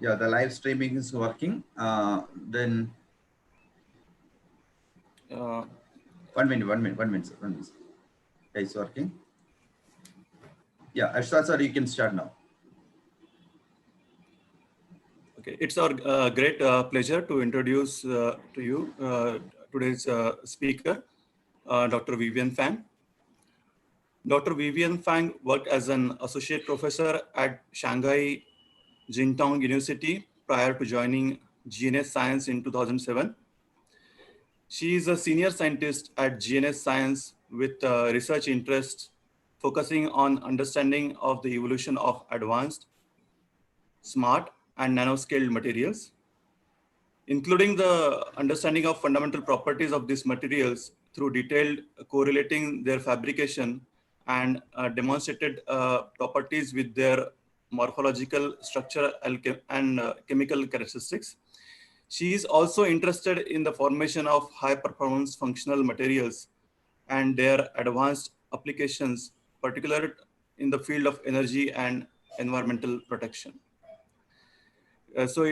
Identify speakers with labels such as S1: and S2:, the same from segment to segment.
S1: Yeah, the live streaming is working. Then
S2: Uh,
S1: 1 minute, 1 minute, 1 minute, sir, 1 minute. Yeah, it's working. Yeah, Ashwat sir, you can start now.
S2: okay, it's our great pleasure to introduce to you today's speaker, Dr. Vivian Fang. Dr. Vivian Fang worked as an associate professor at Shanghai Jintong University prior to joining GNS Science in 2007. She is a senior scientist at GNS Science with research interests focusing on understanding of the evolution of advanced, smart, and nanoscaled materials, including the understanding of fundamental properties of these materials through detailed correlating their fabrication and demonstrated properties with their morphological structure and chemical characteristics. She is also interested in the formation of high performance functional materials and their advanced applications, particularly in the field of energy and environmental protection. So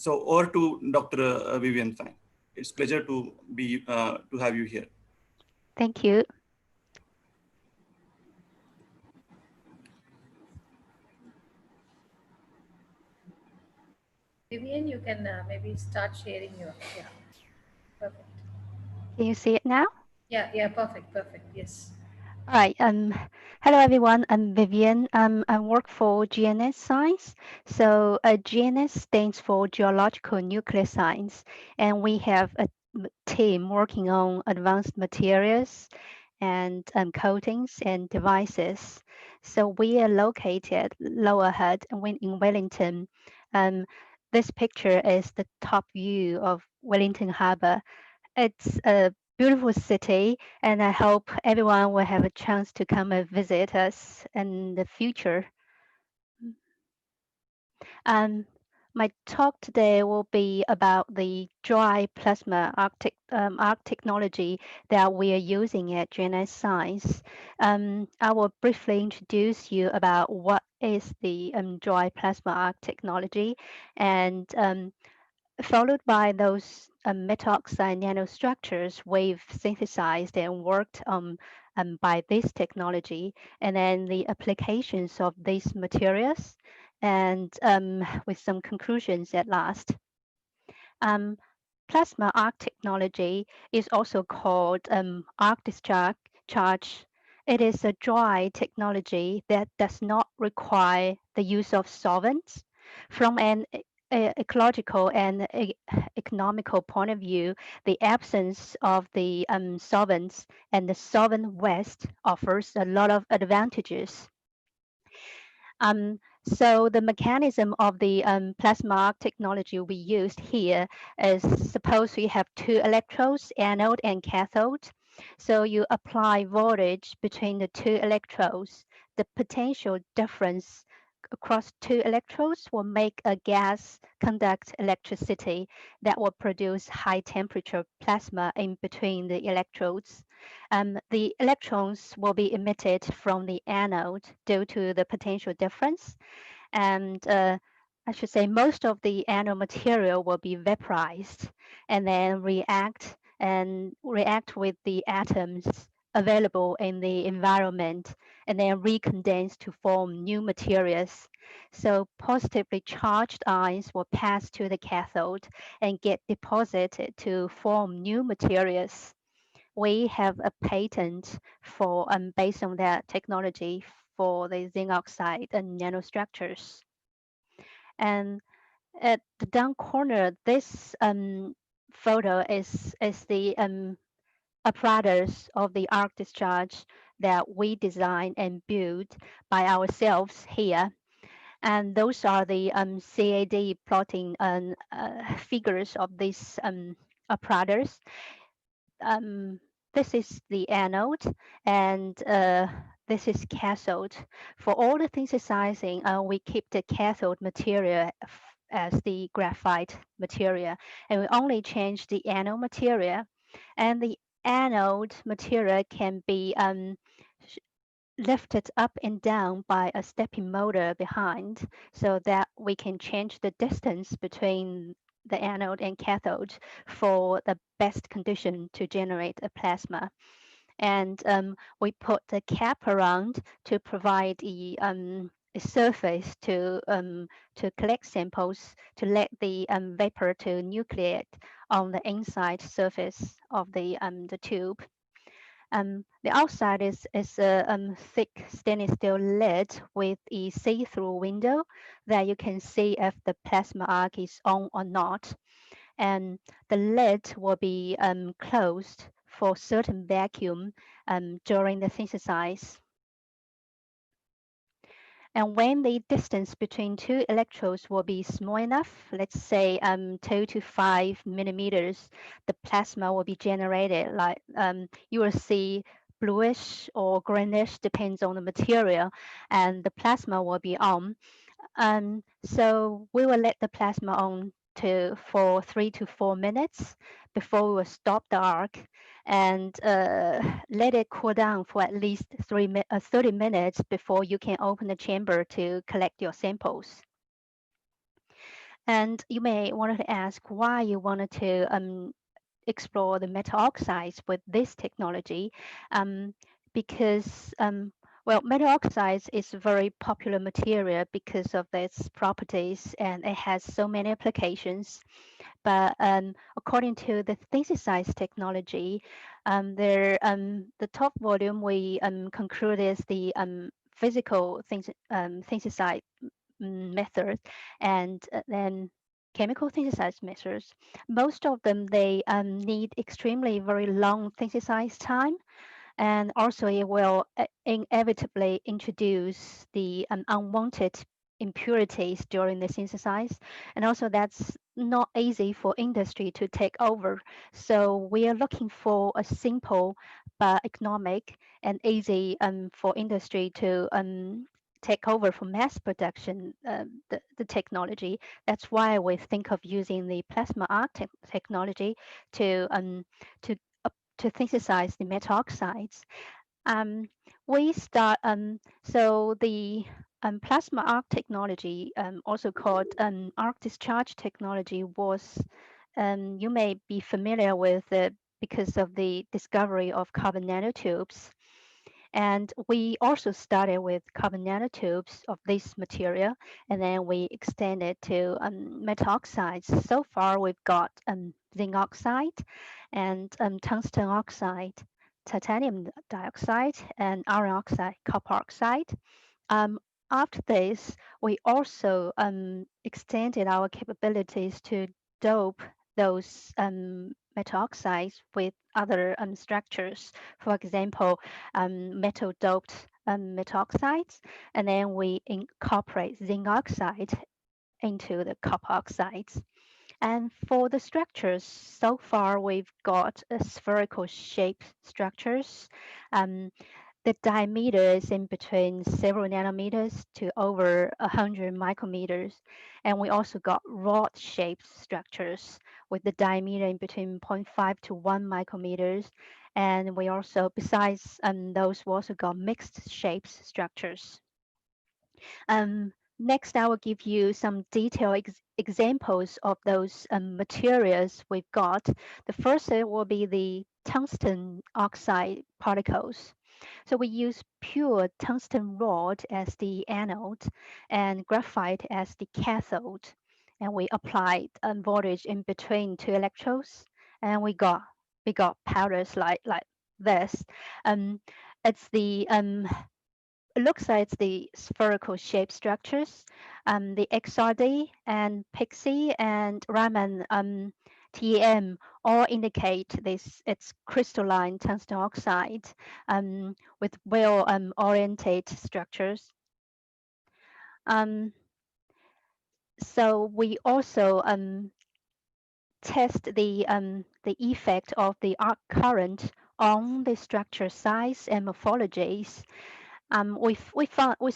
S2: over to Dr. Vivian Fang. It's a pleasure to have you here.
S3: Thank you.
S4: Vivian, you can maybe start sharing your, perfect.
S3: Can you see it now?
S4: Yeah, perfect, yes.
S3: All right. Hello everyone. I'm Vivian. I work for GNS Science. So GNS stands for Geological Nuclear Science, and we have a team working on advanced materials and coatings and devices. So we are located lower Hutt in Wellington. This picture is the top view of Wellington Harbour. It's a beautiful city, and I hope everyone will have a chance to come and visit us in the future. My talk today will be about the dry plasma arc technology that we are using at GNS Science. I will briefly introduce you about what is the dry plasma arc technology, and followed by those metaoxide nanostructures we've synthesized and worked on by this technology, and then the applications of these materials, and with some conclusions at last. Plasma arc technology is also called arc discharge. It is a dry technology that does not require the use of solvents. From an ecological and economical point of view, the absence of the solvents and the solvent waste offers a lot of advantages. So the mechanism of the plasma arc technology we used here is, suppose we have two electrodes, anode and cathode. So you apply voltage between the two electrodes. The potential difference across two electrodes will make a gas conduct electricity that will produce high temperature plasma in between the electrodes. The electrons will be emitted from the anode due to the potential difference. And I should say most of the anode material will be vaporized and then react with the atoms available in the environment and then recondense to form new materials. So positively charged ions will pass to the cathode and get deposited to form new materials. We have a patent for based on that technology for the zinc oxide and nanostructures. And at the down corner, this photo is the apparatus of the arc discharge that we designed and built by ourselves here. And those are the CAD plotting figures of this apparatus. This is the anode, and this is cathode. For all the synthesizing, we keep the cathode material as the graphite material, and we only change the anode material. And the anode material can be lifted up and down by a stepping motor behind, so that we can change the distance between the anode and cathode for the best condition to generate a plasma. And we put the cap around to provide a surface to collect samples, to let the vapor to nucleate on the inside surface of the tube. The outside is a thick stainless steel lid with a see-through window that you can see if the plasma arc is on or not. And the lid will be closed for certain vacuum during the synthesis. And when the distance between two electrodes will be small enough, let's say 2 to 5 millimeters, the plasma will be generated. Like you will see bluish or greenish, depends on the material, and the plasma will be on. So we will let the plasma on for 3 to 4 minutes before we will stop the arc and let it cool down for at least 30 minutes before you can open the chamber to collect your samples. And you may want to ask why you wanted to explore the Metaoxides with this technology, because well, Metaoxides is a very popular material because of its properties, and it has so many applications. But according to the synthesize technology, the top volume we conclude is the physical synthesize method, and then chemical synthesis methods. Most of them, they need extremely very long synthesis time, and also it will inevitably introduce the unwanted impurities during the synthesis, and also that's not easy for industry to take over. So we are looking for a simple but economic and easy for industry to take over for mass production, the technology. That's why we think of using the plasma arc technology to synthesize the metaoxides. We start so the plasma arc technology, also called arc discharge technology, was you may be familiar with it because of the discovery of carbon nanotubes. And we also started with carbon nanotubes of this material, and then we extended to metaoxides. So far, we've got zinc oxide and tungsten oxide, titanium dioxide, and iron oxide, copper oxide. After this, we also extended our capabilities to dope those metaoxides with other structures. For example, metal doped metaoxides, and then we incorporate zinc oxide into the copper oxides. And for the structures, so far we've got spherical shape structures. The diameter is in between several nanometers to over 100 micrometers. And we also got rod-shaped structures with the diameter in between 0.5 to 1 micrometers. And we also, besides those, we also got mixed shapes structures. Next, I will give you some detailed examples of those materials we've got. The first will be the tungsten oxide particles. So we use pure tungsten rod as the anode and graphite as the cathode. And we applied voltage in between two electrodes, and we got powders like this. It's the it looks like it's the spherical shape structures. The XRD and Pixie and Raman TEM all indicate this. It's crystalline tungsten oxide with well oriented structures. So we also test the effect of the arc current on the structure size and morphologies. We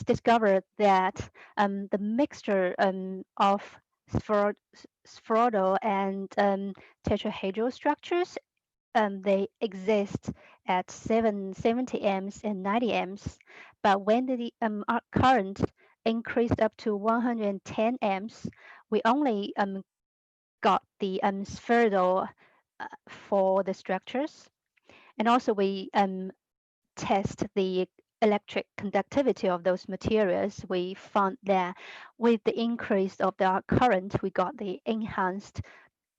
S3: discovered that the mixture of spheroidal and tetrahedral structures they exist at 770 amps and 90 amps, but when the arc current increased up to 110 amps, we only got the spherical for the structures. And also we test the electric conductivity of those materials. We found that with the increase of the arc current, we got the enhanced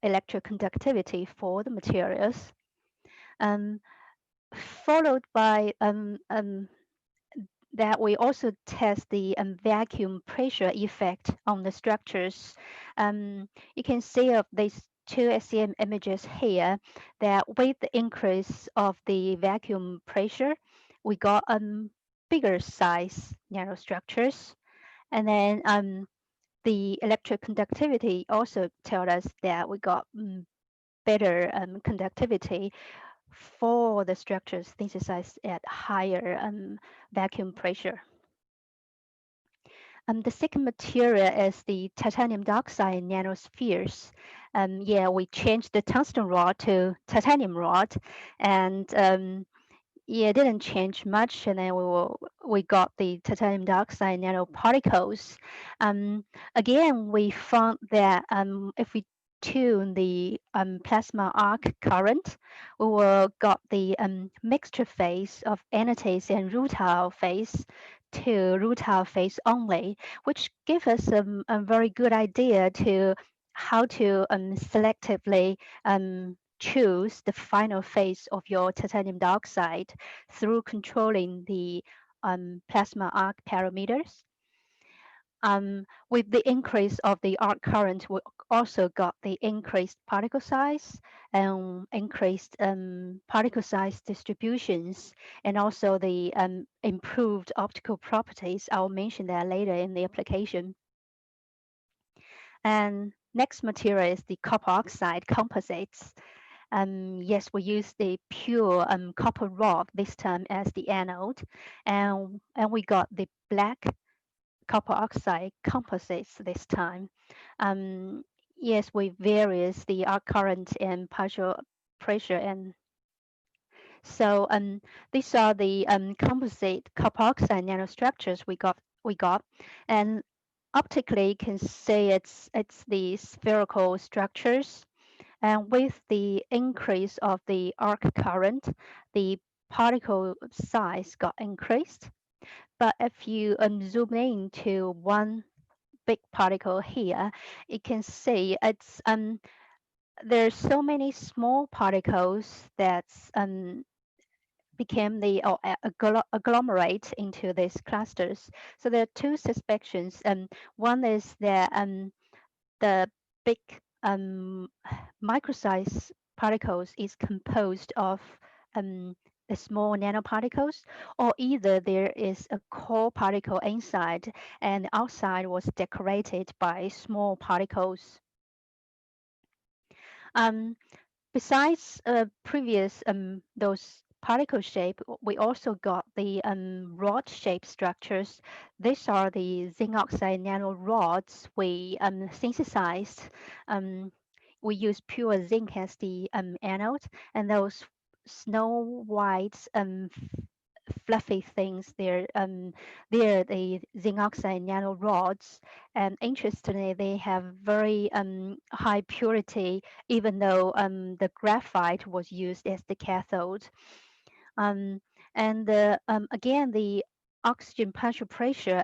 S3: electric conductivity for the materials. Followed by that we also test the vacuum pressure effect on the structures. You can see of these two SEM images here that with the increase of the vacuum pressure, we got bigger size nanostructures. And then the electric conductivity also tells us that we got better conductivity for the structures synthesized at higher vacuum pressure. The second material is the titanium dioxide nanospheres. Yeah, we changed the tungsten rod to titanium rod, and yeah, it didn't change much. And then we got the titanium dioxide nanoparticles. Again, we found that if we tune the plasma arc current, we will got the mixture phase of anatase and rutile phase to rutile phase only, which gives us a very good idea to how to selectively choose the final phase of your titanium dioxide through controlling the plasma arc parameters. With the increase of the arc current, we also got the increased particle size and increased particle size distributions, and also the improved optical properties. I'll mention that later in the application. And next material is the copper oxide composites. Yes, we use the pure copper rod this time as the anode, and we got the black copper oxide composites this time. Yes, we varies the arc current and partial pressure, and so these are the composite copper oxide nanostructures we got, and optically you can see it's the spherical structures. And with the increase of the arc current, the particle size got increased. But if you zoom in to one big particle here, you can see it's there's so many small particles that's became the agglomerate into these clusters. So there are two suspicions. One is that the big micro-size particles is composed of the small nanoparticles, or either there is a core particle inside and the outside was decorated by small particles. Besides previous those particle shape, we also got the rod shape structures. These are the zinc oxide nano rods we synthesized. We use pure zinc as the anode, and those snow white fluffy things, they're the zinc oxide nano rods, and interestingly they have very high purity, even though the graphite was used as the cathode. And again, the oxygen partial pressure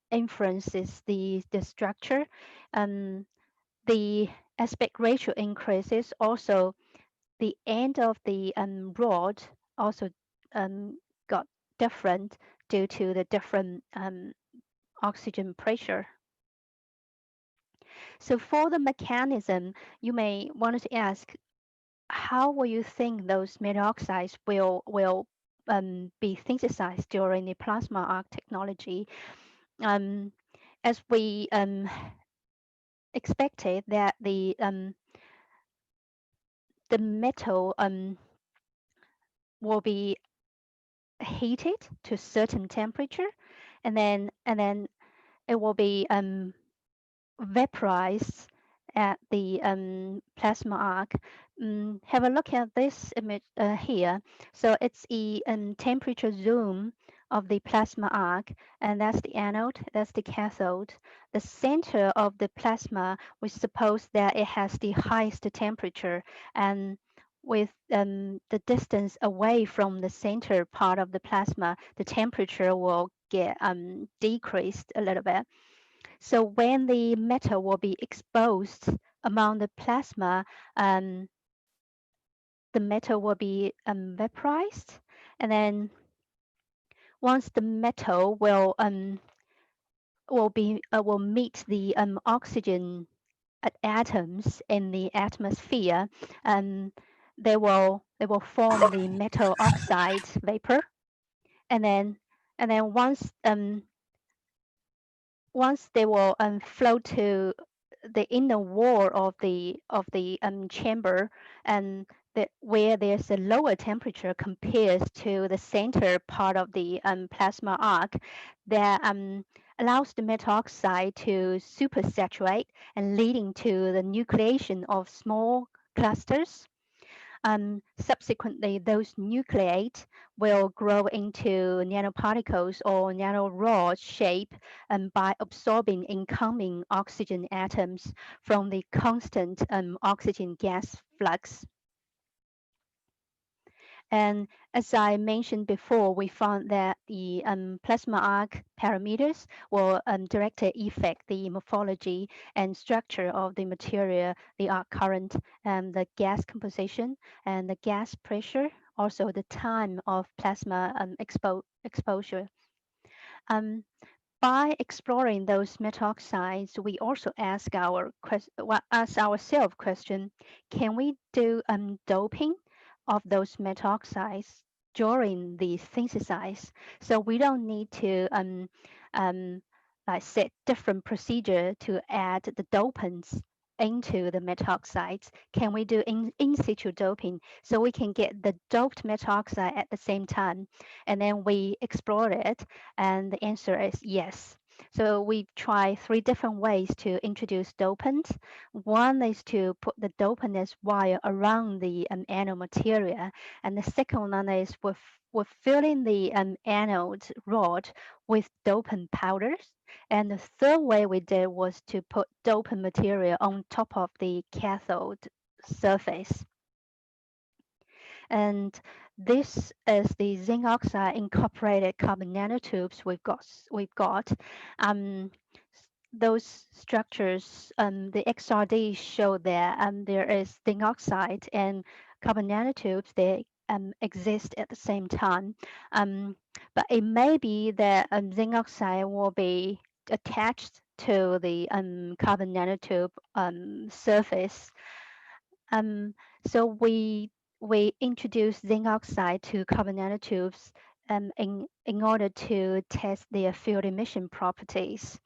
S3: influences the structure. The aspect ratio increases. Also, the end of the rod also got different due to the different oxygen pressure. So for the mechanism, you may want to ask, how will you think those metaoxides will be synthesized during the plasma arc technology? As we expected that the metal will be heated to a certain temperature, and then it will be vaporized at the plasma arc. have a look at this image here. So it's a temperature zoom of the plasma arc, and that's the anode, that's the cathode. The center of the plasma, we suppose that it has the highest temperature, and with the distance away from the center part of the plasma, the temperature will get decreased a little bit. So when the metal will be exposed among the plasma, the metal will be vaporized, and then once the metal will meet the oxygen atoms in the atmosphere, um, they will form the metal oxide vapor, and then once they will flow to the inner wall of the chamber, and where there's a lower temperature compares to the center part of the plasma arc, that allows the metal oxide to supersaturate and leading to the nucleation of small clusters. Subsequently, those nucleate will grow into nanoparticles or nanorod shape by absorbing incoming oxygen atoms from the constant oxygen gas flux. And as I mentioned before, we found that the plasma arc parameters will directly affect the morphology and structure of the material, the arc current, and the gas composition, and the gas pressure, also the time of plasma exposure. By exploring those metal oxides, we also ask ourselves question: can we do doping of those metal oxides during the synthesis? So we don't need to like set different procedure to add the dopants into the metal oxides. Can we do in situ doping so we can get the doped metal oxide at the same time? And then we explore it, and the answer is yes. So we try 3 different ways to introduce dopants. One is to put the dopant as wire around the anode material, and the second one is with filling the anode rod with dopant powders. And the third way we did was to put dopant material on top of the cathode surface. And this is the zinc oxide incorporated carbon nanotubes we've got. Those structures, the XRD show that there is zinc oxide and carbon nanotubes. They exist at the same time, but it may be that zinc oxide will be attached to the carbon nanotube surface. So we introduce zinc oxide to carbon nanotubes in order to test their field emission properties.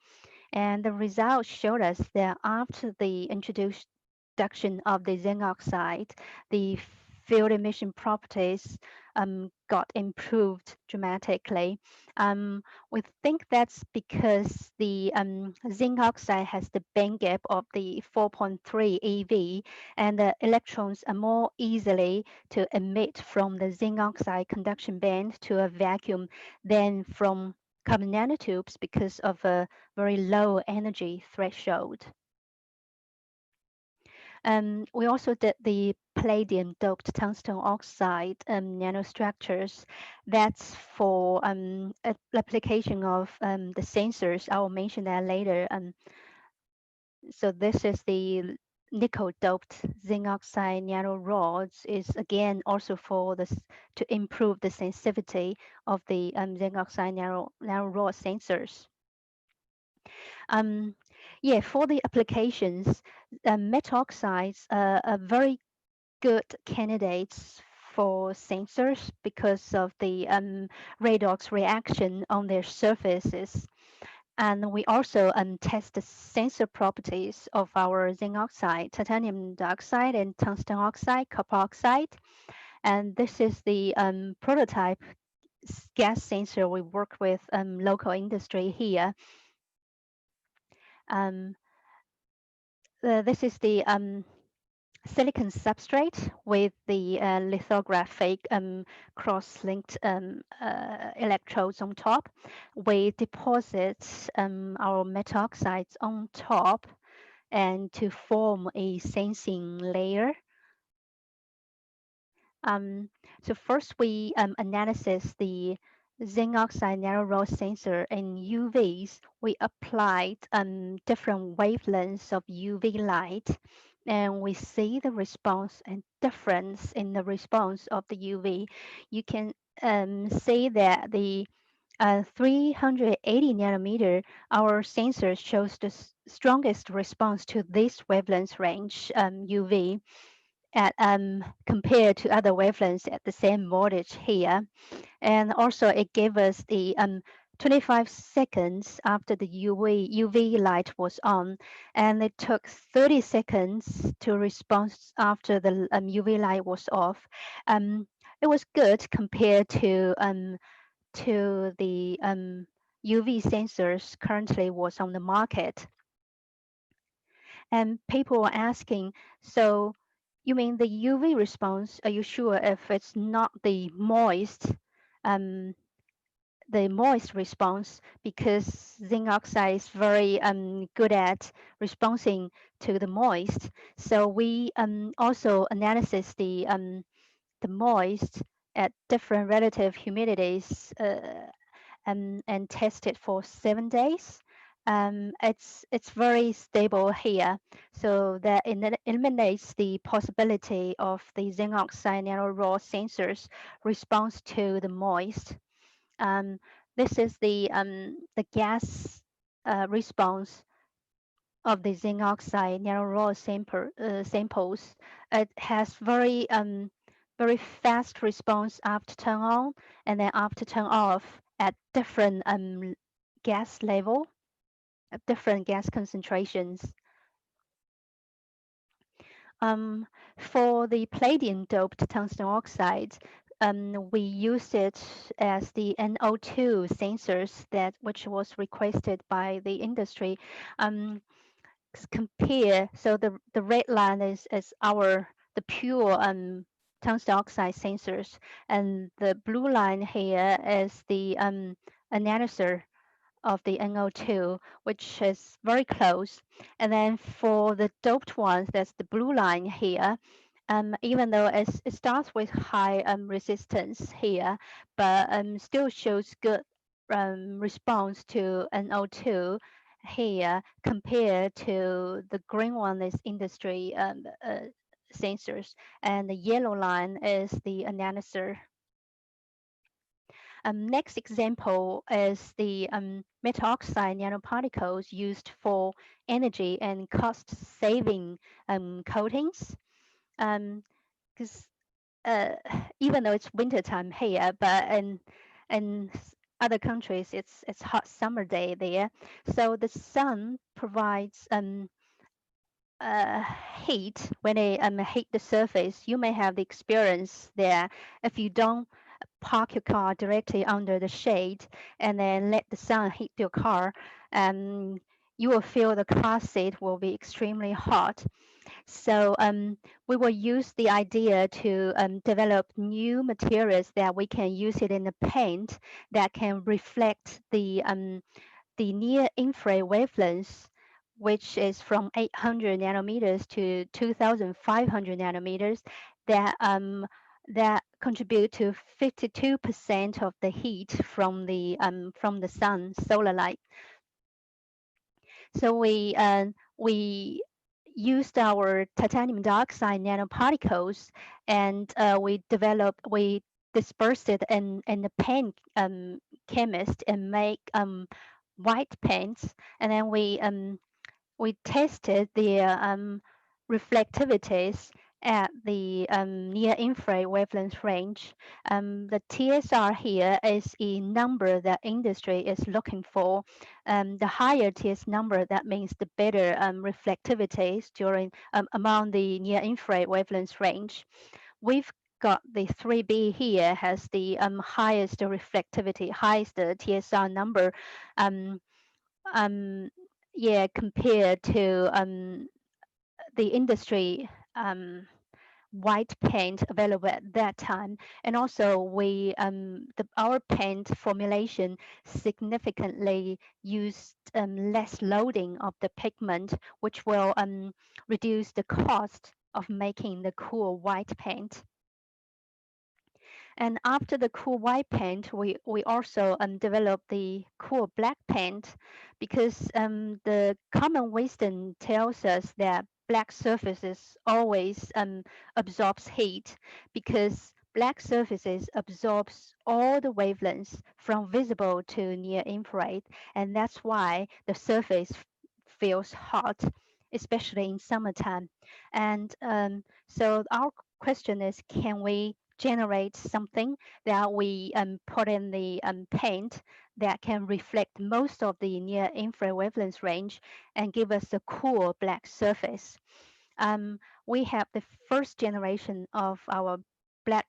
S3: And the results showed us that after the introduction of the zinc oxide, the field emission properties got improved dramatically. We think that's because the zinc oxide has the band gap of the 4.3 eV, and the electrons are more easily to emit from the zinc oxide conduction band to a vacuum than from carbon nanotubes because of a very low energy threshold. We also did the palladium doped tungsten oxide nanostructures. That's for application of the sensors. I will mention that later. So this is the nickel doped zinc oxide nanorods, is again also for this to improve the sensitivity of the zinc oxide nanorod sensors. Yeah, for the applications, metal oxides are very good candidates for sensors because of the redox reaction on their surfaces. And we also test the sensor properties of our zinc oxide, titanium dioxide, and tungsten oxide, copper oxide. And this is the prototype gas sensor we work with local industry here. This is the silicon substrate with the lithographic cross-linked electrodes on top. We deposit our metaoxides on top and to form a sensing layer. So first we analysis the zinc oxide narrow rod sensor in UVs. We applied different wavelengths of UV light, and we see the response and difference in the response of the UV. You can see that the 380 nanometer, our sensor shows the strongest response to this wavelength range UV at compared to other wavelengths at the same voltage here. And also it gave us the 25 seconds after the UV light was on, and it took 30 seconds to respond after the UV light was off. It was good compared to the UV sensors currently was on the market. And people were asking, so you mean the UV response, are you sure if it's not the moist response, because zinc oxide is very good at responding to the moist. So we also analysis the moist at different relative humidities and test it for 7 days. It's very stable here, so that eliminates the possibility of the zinc oxide nano raw sensors response to the moist. This is the gas response of the zinc oxide nano raw samples. It has very fast response after turn on and then after turn off at different gas level, at different gas concentrations. For the palladium doped tungsten oxide, we use it as the NO2 sensors which was requested by the industry. Compare, so the red line is the pure tungsten oxide sensors, and the blue line here is the analyzer of the NO2, which is very close. And then for the doped ones, that's the blue line here. Even though it starts with high resistance here, but still shows good response to NO2 here compared to the green one is industry sensors, and the yellow line is the analyzer. Next example is the Metaoxide nanoparticles used for energy and cost-saving coatings. Because even though it's wintertime here, but in other countries it's hot summer day there, so the sun provides heat. When it heat the surface, you may have the experience there. If you don't park your car directly under the shade and then let the sun heat your car, you will feel the car seat will be extremely hot. So we will use the idea to develop new materials that we can use it in the paint that can reflect the near infrared wavelengths, which is from 800 nanometers to 2,500 nanometers, that contribute to 52% of the heat from the sun, solar light. So we used our titanium dioxide nanoparticles, and we dispersed it in the paint chemist and make white paints, and then we tested the reflectivities at the near infrared wavelength range. The TSR here is a number that industry is looking for. The higher TS number, that means the better reflectivities during among the near infrared wavelength range. We've got the 3B here has the highest reflectivity, highest TSR number. Yeah, compared to the industry white paint available at that time, and also our paint formulation significantly used less loading of the pigment, which will reduce the cost of making the cool white paint. And after the cool white paint, we also developed the cool black paint, because the common wisdom tells us that black surfaces always absorbs heat, because black surfaces absorbs all the wavelengths from visible to near infrared, and that's why the surface feels hot, especially in summertime. And so our question is, can we generate something that we put in the paint that can reflect most of the near infrared wavelength range and give us a cool black surface? We have the first generation of our black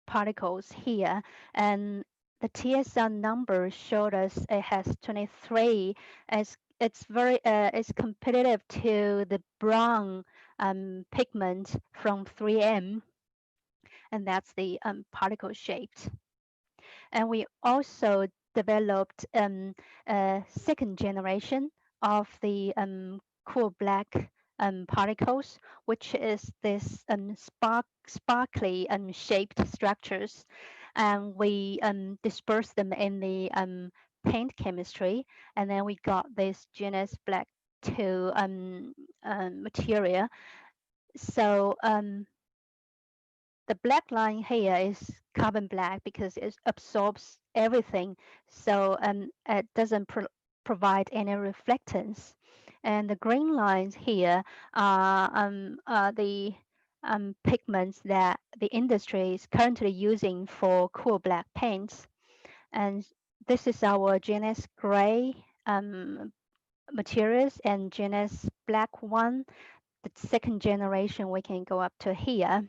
S3: particles here, and the TSR number showed us it has 23, as it's competitive to the brown pigment from 3M, and that's the particle shaped. And we also developed a second generation of the cool black particles, which is this sparkly shaped structures. And we disperse them in the paint chemistry, and then we got this Genus black 2 material. So the black line here is carbon black because it absorbs everything, so it doesn't provide any reflectance. And the green lines here are the pigments that the industry is currently using for cool black paints. And this is our Genus gray materials and Genus black one. The second generation we can go up to here.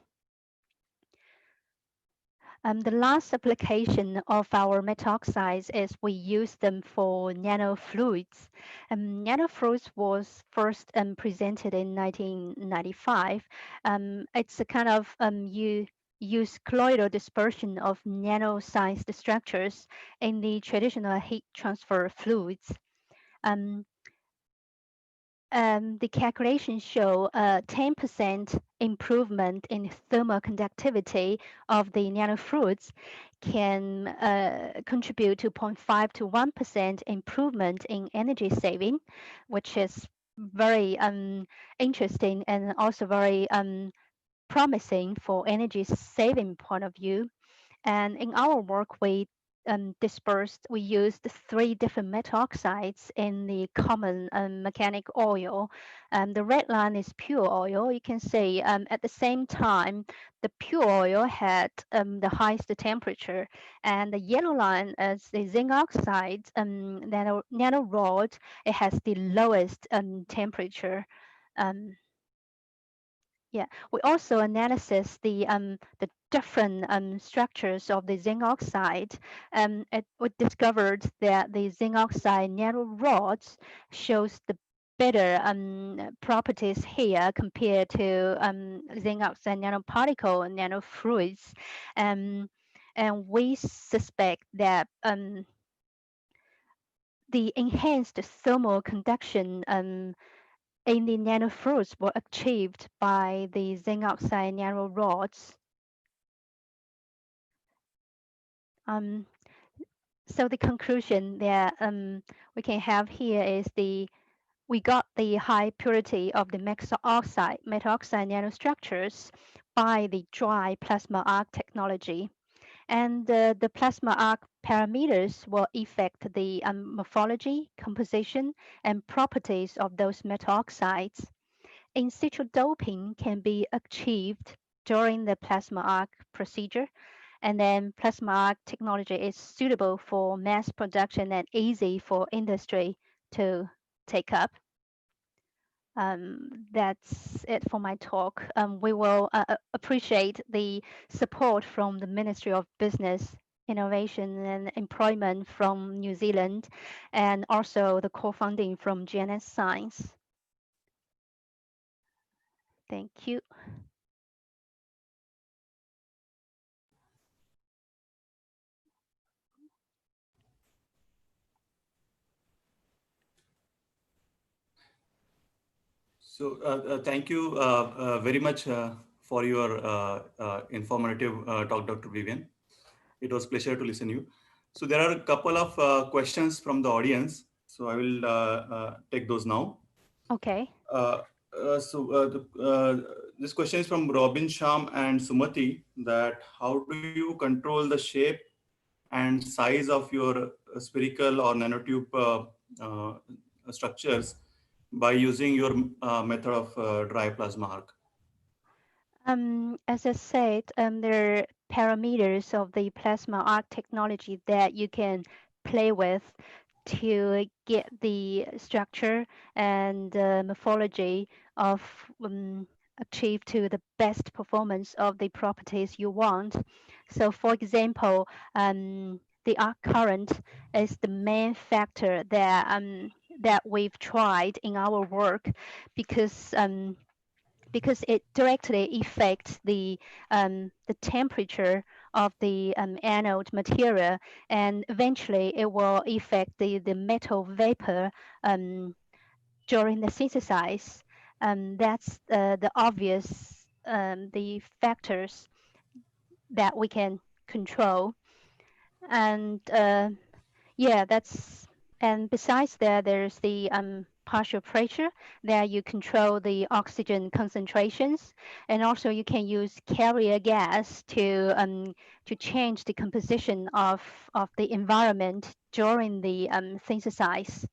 S3: The last application of our metaoxides is we use them for nanofluids. Nanofluids was first presented in 1995. It's a kind of you use colloidal dispersion of nano-sized structures in the traditional heat transfer fluids. The calculations show a 10% improvement in thermal conductivity of the nanofluids can contribute to 0.5 to 1% improvement in energy saving, which is very interesting and also very promising for energy saving point of view. And in our work, we used 3 different metaoxides in the common mechanic oil. The red line is pure oil. You can see at the same time, the pure oil had the highest temperature, and the yellow line is the zinc oxide nano rod. It has the lowest temperature. Yeah, we also analysis the different structures of the zinc oxide. We discovered that the zinc oxide nano rods shows the better properties here compared to zinc oxide nanoparticle and nanofluids. And we suspect that the enhanced thermal conduction in the nanofluids were achieved by the zinc oxide nano rods. So the conclusion that we can have here is we got the high purity of the metaoxide nanostructures by the dry plasma arc technology. And the plasma arc parameters will affect the morphology, composition, and properties of those metaoxides. In situ doping can be achieved during the plasma arc procedure, and then plasma arc technology is suitable for mass production and easy for industry to take up. That's it for my talk. We will appreciate the support from the Ministry of Business, Innovation and Employment from New Zealand, and also the co-funding from Genus Science. Thank you.
S2: So thank you very much for your informative talk, Dr. Vivian. It was a pleasure to listen to you. So there are a couple of questions from the audience. So I will take those now.
S3: Okay.
S2: This question is from Robin Sham and Sumati, that how do you control the shape and size of your spherical or nanotube structures by using your method of dry plasma arc?
S3: As I said, there are parameters of the plasma arc technology that you can play with to get the structure and morphology of achieve to the best performance of the properties you want. So, for example, the arc current is the main factor that we've tried in our work because it directly affects the temperature of the anode material, and eventually it will affect the metal vapor during the synthesis. That's the obvious the factors that we can control, and yeah, that's, and besides that, there's the partial pressure that you control the oxygen concentrations, and also you can use carrier gas to change the composition of the environment during the synthesis.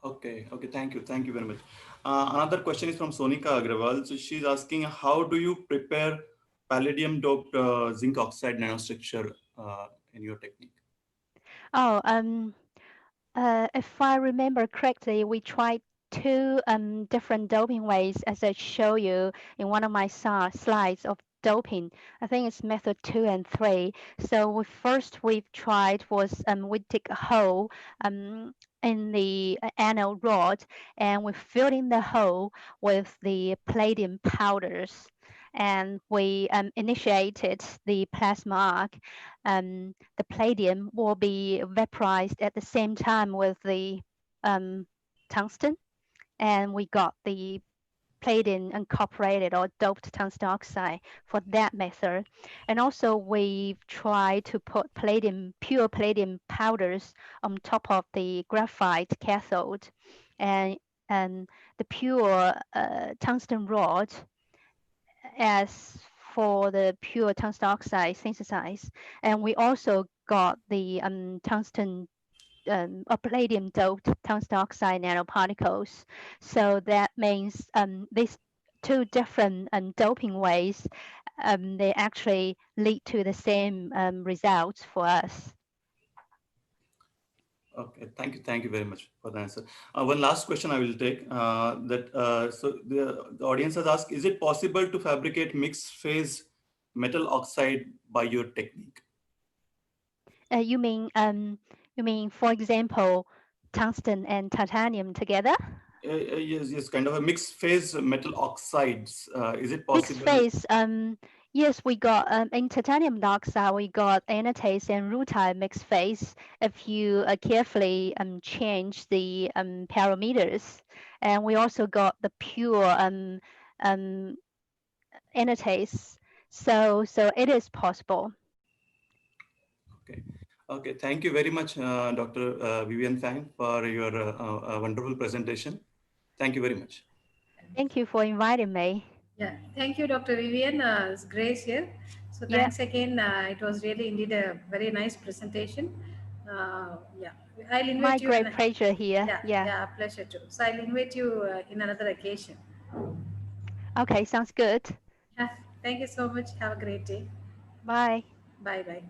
S2: Okay, thank you very much. Another question is from Sonika Agrawal. So she's asking, how do you prepare palladium doped zinc oxide nanostructure in your technique?
S3: Oh, if I remember correctly, we tried two different doping ways, as I show you in one of my slides of doping. I think it's method 2 and 3. So we've tried was we dig a hole in the anode rod, and we filled in the hole with the palladium powders, and we initiated the plasma arc. The palladium will be vaporized at the same time with the tungsten, and we got the palladium incorporated or doped tungsten oxide for that method. And also we've tried to put pure palladium powders on top of the graphite cathode, and the pure tungsten rod as for the pure tungsten oxide synthesis. And we also got the tungsten or palladium doped tungsten oxide nanoparticles. So that means these two different doping ways, they actually lead to the same results for us.
S2: Okay, thank you very much for the answer. One last question I will take. So the audience has asked, is it possible to fabricate mixed phase metal oxide by your technique?
S3: You mean, for example, tungsten and titanium together?
S2: Yes, kind of a mixed phase metal oxides. Is it
S3: Mixed
S2: possible?
S3: phase, yes, we got in titanium dioxide, we got anatase and rutile mixed phase if you carefully change the parameters. And we also got the pure anatase. So it is possible.
S2: Okay. Thank you very much, Dr. Vivian Fang, for your wonderful presentation. Thank you very much.
S3: Thank you for inviting me.
S4: Yeah, thank you, Dr. Vivian. It's Grace here. So
S3: Yeah.
S4: thanks again. It was really indeed a very nice presentation. Yeah, I'll invite
S3: My
S4: you.
S3: great pleasure here.
S4: Yeah, pleasure too. So I'll invite you in another occasion.
S3: Okay, sounds good.
S4: Yeah, thank you so much. Have a great day.
S3: Bye.
S4: Bye.